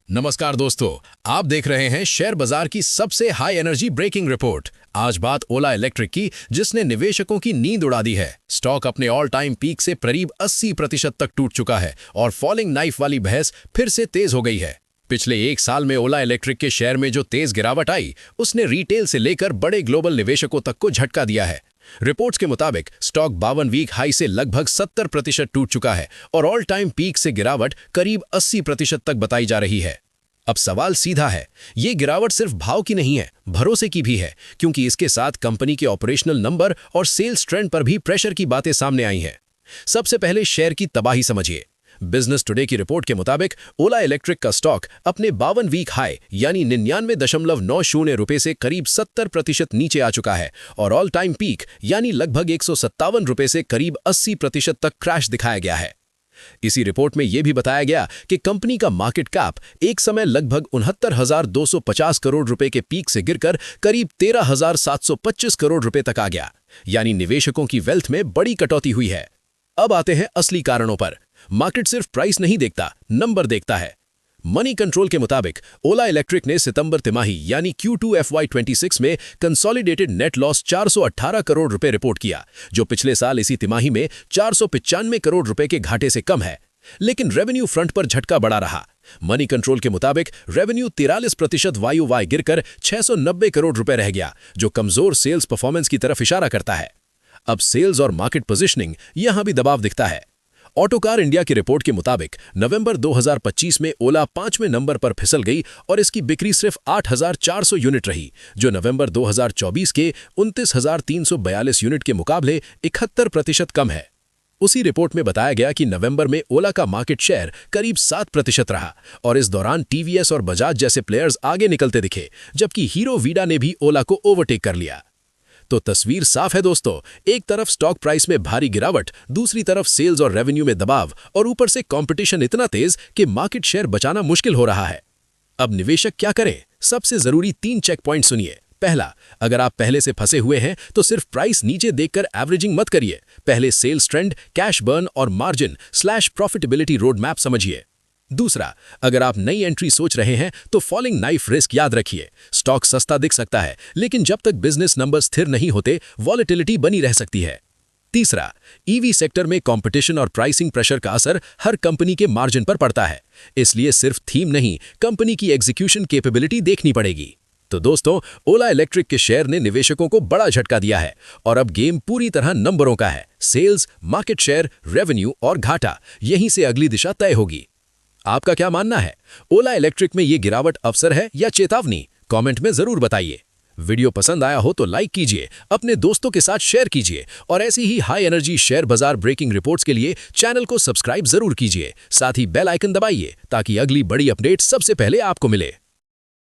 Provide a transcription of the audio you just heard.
नमस्कार दोस्तों, आप देख रहे हैं शेयर बाजार की सबसे हाई एनर्जी ब्रेकिंग रिपोर्ट। आज बात ओला इलेक्ट्रिक की, जिसने निवेशकों की नींद उड़ा दी है। स्टॉक अपने ऑल टाइम पीक से करीब 80% तक टूट चुका है और फॉलिंग नाइफ वाली बहस फिर से तेज हो गई है। पिछले एक साल में ओला इलेक्ट्रिक के शेयर में जो तेज गिरावट आई, उसने रिटेल से लेकर बड़े ग्लोबल निवेशकों तक को झटका दिया है। रिपोर्ट्स के मुताबिक स्टॉक 52 वीक हाई से लगभग 70% टूट चुका है और ऑल टाइम पीक से गिरावट करीब 80% तक बताई जा रही है। अब सवाल सीधा है, ये गिरावट सिर्फ भाव की नहीं है, भरोसे की भी है, क्योंकि इसके साथ कंपनी के ऑपरेशनल नंबर और सेल्स ट्रेंड पर भी प्रेशर की बातें सामने आई हैं। सबसे पहले शेयर की तबाही समझिए। बिजनेस टुडे की रिपोर्ट के मुताबिक ओला इलेक्ट्रिक का स्टॉक अपने 52 वीक हाई यानी 99.90 से करीब 70% नीचे आ चुका है और ऑल टाइम पीक यानी लगभग 157 रुपए से करीब 80% तक क्रैश दिखाया गया है। इसी रिपोर्ट में यह भी बताया गया कि कंपनी का मार्केट कैप एक समय लगभग 69,250 करोड़ रुपए के पीक से गिरकर करीब 13,725 करोड़ रुपए तक आ गया, यानी निवेशकों की वेल्थ में बड़ी कटौती हुई है। अब आते हैं असली कारणों पर। मार्केट सिर्फ प्राइस नहीं देखता, नंबर देखता है। मनी कंट्रोल के मुताबिक ओला इलेक्ट्रिक ने सितंबर तिमाही यानी Q2 FY26 में कंसोलिडेटेड नेट लॉस 418 करोड़ रुपए रिपोर्ट किया, जो पिछले साल इसी तिमाही में 495 करोड़ रुपए के घाटे से कम है। लेकिन रेवेन्यू फ्रंट पर झटका बड़ा रहा। मनी कंट्रोल के मुताबिक रेवेन्यू 43% YoY गिरकर 690 करोड़ रुपए रह गया, जो कमजोर सेल्स परफॉर्मेंस की तरफ इशारा करता है। अब सेल्स और मार्केट पोजीशनिंग यहां भी दबाव दिखता है। ऑटोकार इंडिया की रिपोर्ट के मुताबिक नवंबर 2025 में ओला 5वें नंबर पर फिसल गई और इसकी बिक्री सिर्फ 8,400 यूनिट रही, जो नवंबर 2024 के 29,342 यूनिट के मुकाबले 71% कम है। उसी रिपोर्ट में बताया गया कि नवंबर में ओला का मार्केट शेयर करीब 7% रहा और इस दौरान टीवीएस और बजाज जैसे प्लेयर्स आगे निकलते दिखे, जबकि हीरो वीडा ने भी ओला को ओवरटेक कर लिया। तो तस्वीर साफ है दोस्तों, एक तरफ स्टॉक प्राइस में भारी गिरावट, दूसरी तरफ सेल्स और रेवेन्यू में दबाव और ऊपर से कंपटीशन इतना तेज कि मार्केट शेयर बचाना मुश्किल हो रहा है। अब निवेशक क्या करें? सबसे जरूरी 3 चेक पॉइंट सुनिए। पहला, अगर आप पहले से फंसे हुए हैं तो सिर्फ प्राइस नीचे देखकर एवरेजिंग मत करिए। पहले सेल्स ट्रेंड, कैश बर्न और मार्जिन/प्रॉफिटेबिलिटी रोड मैप समझिए। दूसरा, अगर आप नई एंट्री सोच रहे हैं तो फॉलिंग नाइफ रिस्क याद रखिए। स्टॉक सस्ता दिख सकता है, लेकिन जब तक बिजनेस नंबर स्थिर नहीं होते, वॉलेटिलिटी बनी रह सकती है। तीसरा, ईवी सेक्टर में कंपटीशन और प्राइसिंग प्रेशर का असर हर कंपनी के मार्जिन पर पड़ता है, इसलिए सिर्फ थीम नहीं, कंपनी की एग्जीक्यूशन कैपेबिलिटी देखनी पड़ेगी। तो दोस्तों, ओला इलेक्ट्रिक के शेयर ने निवेशकों को बड़ा झटका दिया है और अब गेम पूरी तरह नंबरों का है। सेल्स, मार्केट शेयर, रेवेन्यू और घाटा, यहीं से अगली दिशा तय होगी। आपका क्या मानना है? ओला इलेक्ट्रिक में ये गिरावट अवसर है या चेतावनी? कमेंट में जरूर बताइए। वीडियो पसंद आया हो तो लाइक कीजिए, अपने दोस्तों के साथ शेयर कीजिए और ऐसी ही हाई एनर्जी शेयर बाजार ब्रेकिंग रिपोर्ट्स के लिए चैनल को सब्सक्राइब जरूर कीजिए। साथ ही बेल आइकन दबाइए ताकि अगली बड़ी अपडेट सबसे पहले आपको मिले।